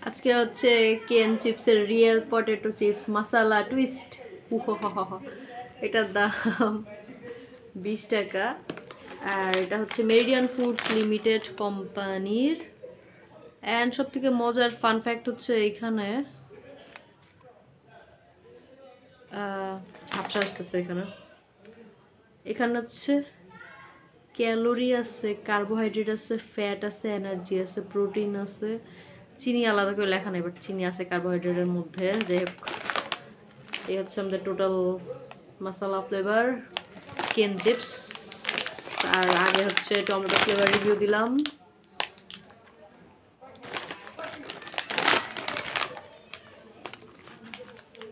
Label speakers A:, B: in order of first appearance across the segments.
A: আজকে হচ্ছে কেন চিপসের রিয়েল পটেটো চিপস মশলা টুইস্ট। এটার দাম 20 টাকা। আর এটা হচ্ছে মেরিডিয়ান ফুডস লিমিটেড কোম্পানির। অ্যান্ড সব থেকে মজার ফান ফ্যাক্ট হচ্ছে এইখানে ঝাপসা আসতেছে এখানে হচ্ছে ক্যালোরি আছে, কার্বোহাইড্রেট আছে, ফ্যাট আছে, এনার্জি আছে, প্রোটিন আছে, চিনি আলাদা করে লেখা নেই, বাট চিনি আছে কার্বোহাইড্রেটের মধ্যে। যাই হোক, এই হচ্ছে আমাদের টোটাল মশলা ফ্লেভার কেন চিপস। আর আগে হচ্ছে টমেটো ফ্লেভার রিভিউ দিলাম।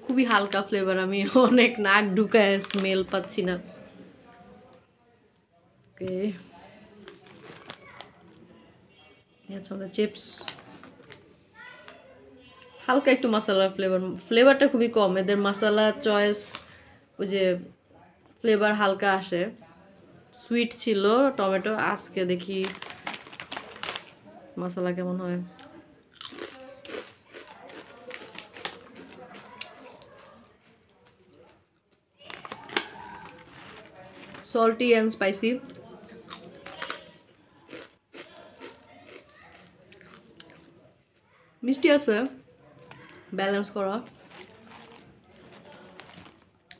A: খুবই হালকা ফ্লেভার, আমি অনেক নাক ঢুকায় স্মেল পাচ্ছি না। ওকে, চিপস হালকা একটু মশলার ফ্লেভারটা খুবই কম এদের। মশলা চয়েস ওই যে ফ্লেভার হালকা আসে, সুইট ছিল টমেটো। আজকে দেখি মশলা কেমন হয়। Salty and spicy. মিষ্টি আছে, ব্যালেন্স করা।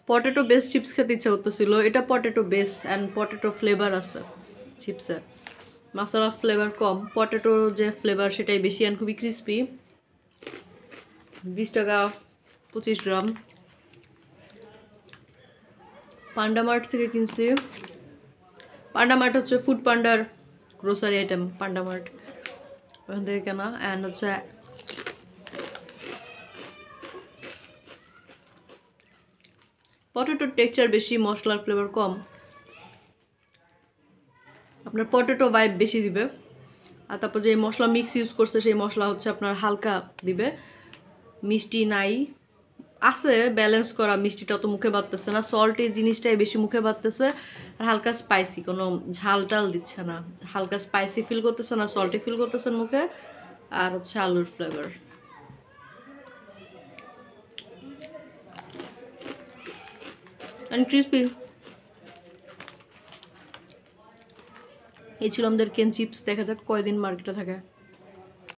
A: পটেটো বেস চিপস খেতে ইচ্ছা করতেছিল, এটা potato base and potato flavour আছে চিপসে, মশলা ফ্লেভার কম, পটেটো যে ফ্লেভার সেটাই বেশি অ্যান্ড খুবই ক্রিসপি। 20 টাকা 25 গ্রাম। পান্ডামার্ট থেকে কিনছি। পান্ডামার্ট হচ্ছে ফুড পান্ডার গ্রোসারি আইটেম, পান্ডামার্ট ওখান থেকে কেনা। অ্যান্ড হচ্ছে পটেটোর টেক্সচার বেশি, মশলার ফ্লেভার কম, আপনার পটেটো ভাইব বেশি দিবে। আর তারপর যে মশলা মিক্স ইউজ করছে সেই মশলা হচ্ছে আপনার হালকা দিবে, মিষ্টি নাই, আছে ব্যালেন্স করা, মিষ্টিটা তো মুখে বাড়তেছে না, সল্টি জিনিসটাই বেশি মুখে বাড়তেছে। আর হালকা স্পাইসি, কোনো ঝাল টাল দিচ্ছে না, হালকা স্পাইসি ফিল করতেছে না, সল্টি ফিল করতেছেন মুখে। আর হচ্ছে আলুর ফ্লেভার। And crispy. এই ছিল আমাদের কেন চিপস। দেখা যাক কয়দিন মার্কেটে থাকে।